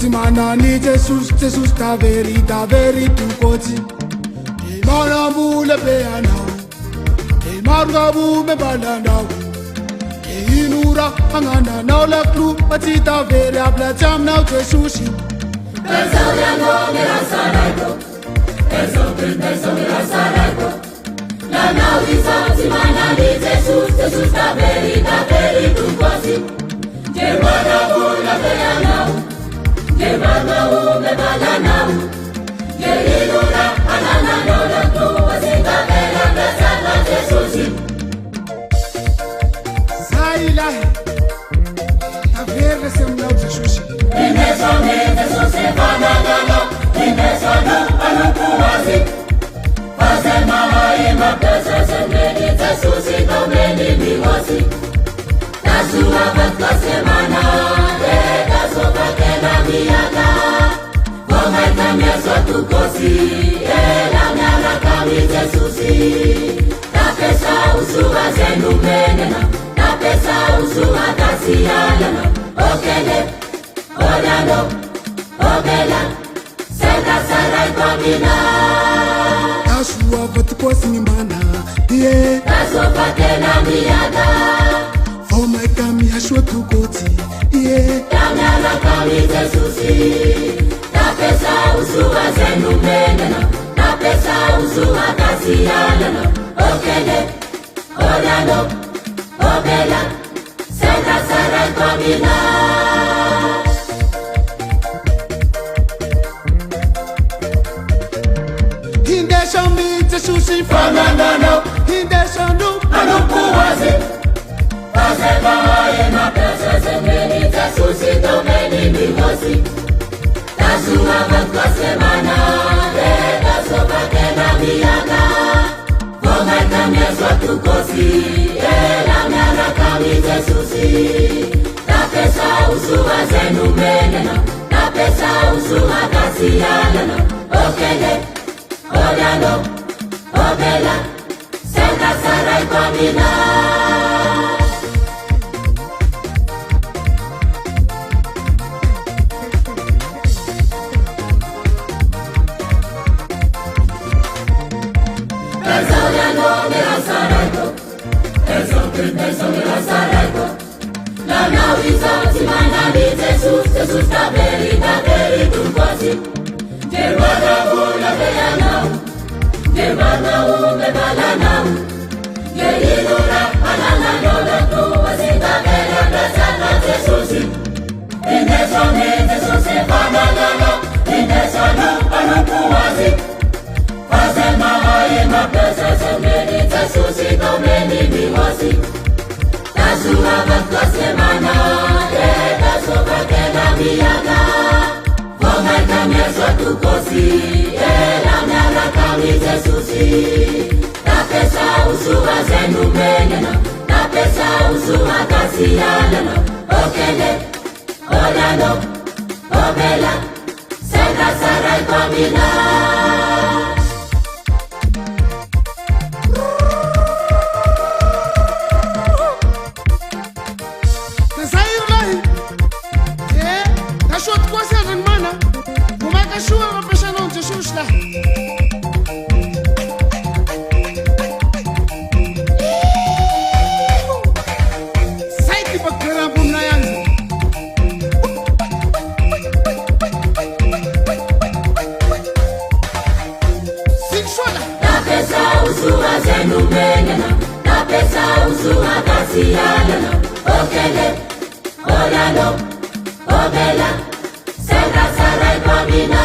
B: Manani Jesus, Jesus taveri tukoti. E maramu le beanau, e margabu me balanau. E inura angana nau la klu, pati taveri abla jam nau Jesusi.
C: Teolojian'ny fanavotana, Teolojian'ny fanavotana. Nanau isaky manani Jesus, Jesus taveri tukoti. E maramu le beanau. Yemanau me balanau, yerinura anana nola tu asita bela besana Jesosy.
B: Sailai, tavera semnau Jesosy.
C: Inesone Jesosy banana, inesone anukuasi. Fazema ima pesa semeni Jesosy domeni miwasi. Tasua batwa semana, sopa que la miaga, como el cambio tu cosi, la miaga cami Jesosy. La pesa usua zenumena, la pesa usua casialana, okele, orano, obela, senda sarai pamina.
B: Asua vat cosi mana, yeah.
C: La sopa que la miaga,
B: oh my cami asua tu cosi, yeah.
C: Alakamisy Jesosy, la pesa usua zenumena, la pesa usua casialana, okele, orano, obela, senda sarai pamina.
B: Hindeshami Jesosy fananano, hindeshanu
C: anukuasi. Fazema ima pesa semeni Jesosy domeni miwasi. Tasua batwa semana, sopa que la miaga, como el cambio tu cosi, la miaga cami Jesosy. La pesa usua zenumena, la pesa usua casialana, okele, orano, obela, senda sarai pamina. Nanau isaky manani Jesus, Jesus taveri tukoti. Yemanau le beanau, yemanau me balanau. Yerinura anana nola tu asita bela besana Jesosy. Inesone Jesosy fananana, inesone anukuasi. Fazema ima pesa semeni Jesosy domeni miwasi. Tasua batwa semana, sopa que la miaga, como el cambio tu cosi, la miaga cami Jesosy. La pesa usua zenumena, la pesa usua casialana, okele, orano, obela, senda sarai pamina. Okele, orano, obela, senda sarai pamina.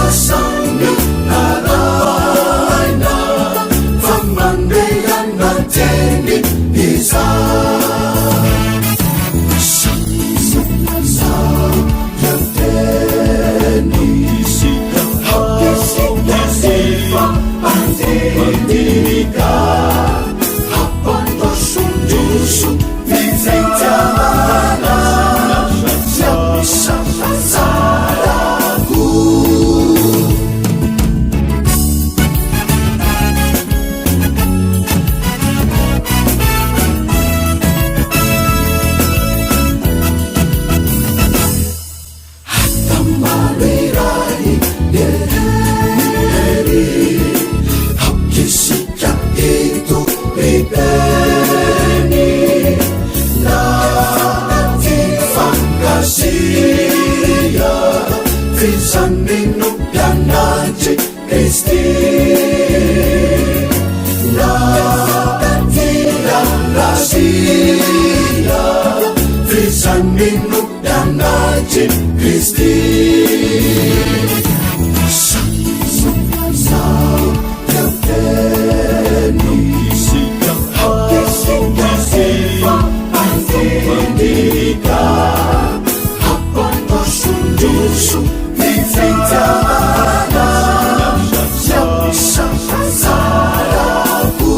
B: asani araina famandeya nateni isa yateni isika hakisifa pandika hapandosundusu viventana yamisafazaraku hatamarirai yeri hakisika itu ribeni natifangasiya visaninu pianaci Kristi natirangasiya visaninu pianaci Kristi pandika hapandosundusu viventana yamisafazaraku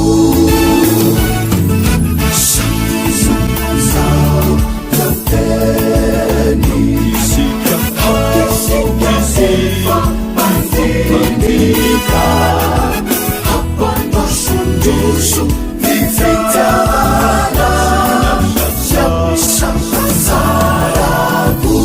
B: yateni isika pandika hapandosundusu viventana yamisafazaraku.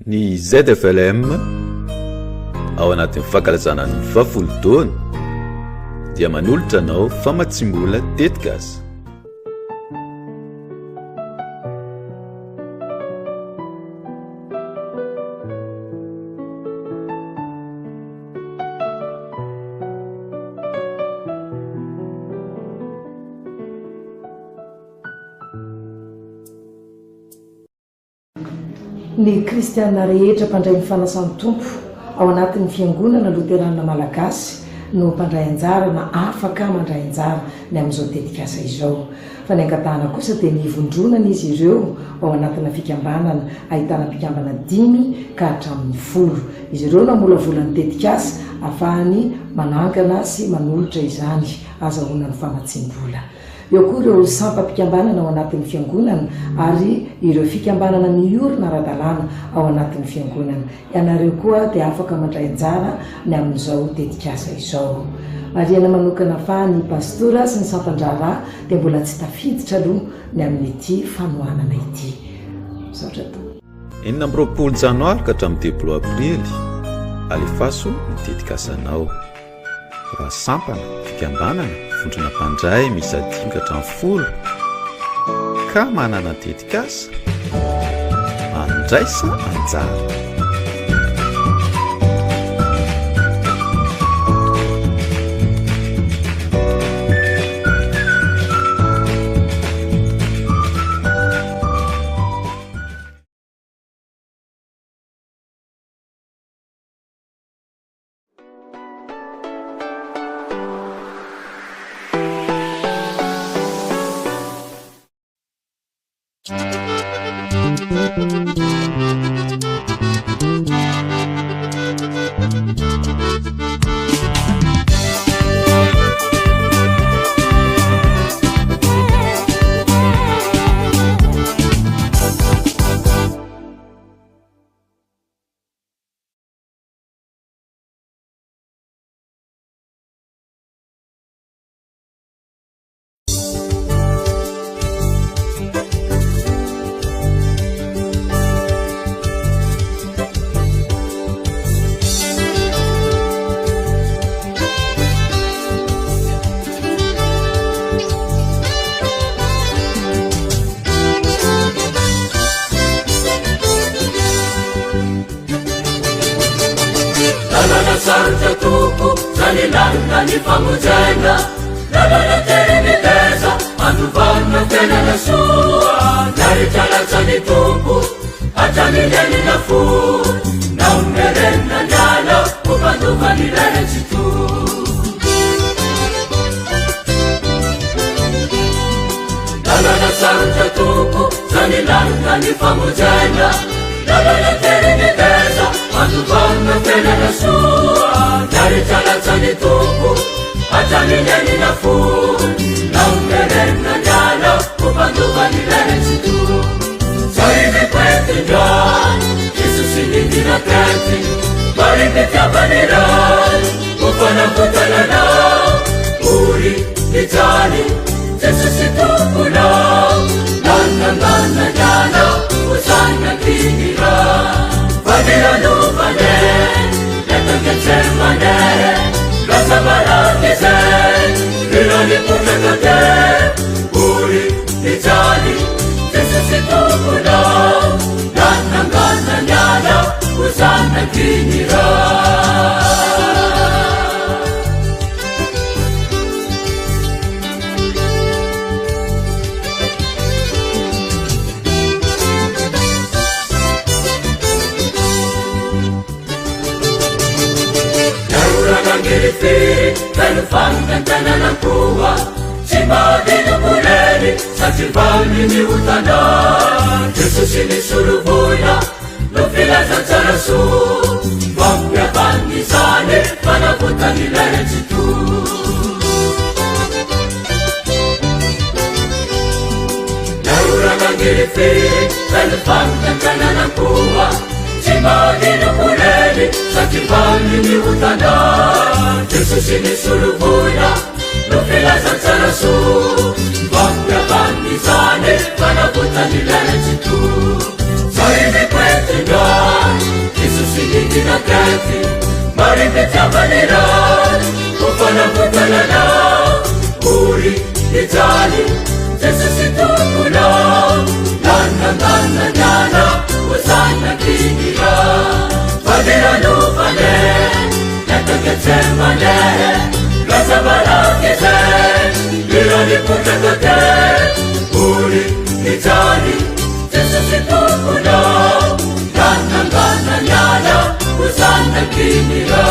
D: Ny ZFLM ao anatin'ny fankalazana ny vavolotony dia manolotra anao famatsimbola tetikasa.
E: Ny kristiana rehetra mpandray ny fanasan'ny tompo ao anatin'ny fiangonana Loterana-Malagasy no mpandray anjara na afaka mandray anjara ny amin'izao tetikasa izao. Fa ny angatahana kosa dia nivondronana izy ireo ao anatina fikambanana ahitana mpikambana 5 ka hatramin'ny 10. Izy ireo namolavolany tetikasa ahafahany manangana sy manolotra izany azahoana ny famatsim-bola. Eo koa ireo sampam-pikambanana ao anatin'ny fiangonana ary ireo fikambanana miorina ara-dalàna ao anatin'ny fiangonana. Ianareo koa dia afaka mandray anjara ny amin'izao tetikasa izao. Mariana manokana fa ny pastora sy ny sampandrara dia mbola tsy tafiditra aloha ny amin'ity fanohanana ity. Misaotra to.
D: 20 janoary ka hatramin'ny 2 aprily alefaso ny tetikasanao. Raha sampana fikambanana vondrona mpandray misy 5 ka hatramin'ny 10 ka manana tetikasa andraisa anjara.
C: Nani famujena Lalala tereniteza Anduvana tenana sua Nari chalazani tumpu Atani leni na fu Na umerena nyala Kupanduvani lene chitu Lalala sarunja tupu Zani nani famujena Lalala tereniteza Anduvana tenana sua Nari chalazani tumpu Atani leni na fu Na umerena nyala Kupanduvani lene chitu Sahibi kweti nyan Yesus inindi na kenti Maribi tiabaniran Ufana kutalana Uri nijani Yesus itukuna Nana nyana Usana kinira Vanira nufane Leta ketsemane Rasa barakise Nilani kutakate Uri nijani Yesus itukuna Nana nyana Usana kinira Ngirifiri Kalufanga tanana kuwa Simadino kuleni Sativani ni utana Yesus ini surubuya Lufila za tarasu Vambya bandizane Panavutani lene chitu Naruranga ngirifiri Kalufanga tanana kuwa Simadino kuleni Sativani ni utana Yesus ini surubuya Lufila za tarasu Vambya bandizane Panavutani lene chitu Sahibi kweti ngan Yesus ini na kenti Maribi tiabaniran Ufana kutalana Uri nijali Yesus itukuna Nana nyana Usana kinira Vadira nufane Leta ketsemane Rasa barakise Nilani kutakate Uri nijali Yesus itukuna Nana nyana Usana kinira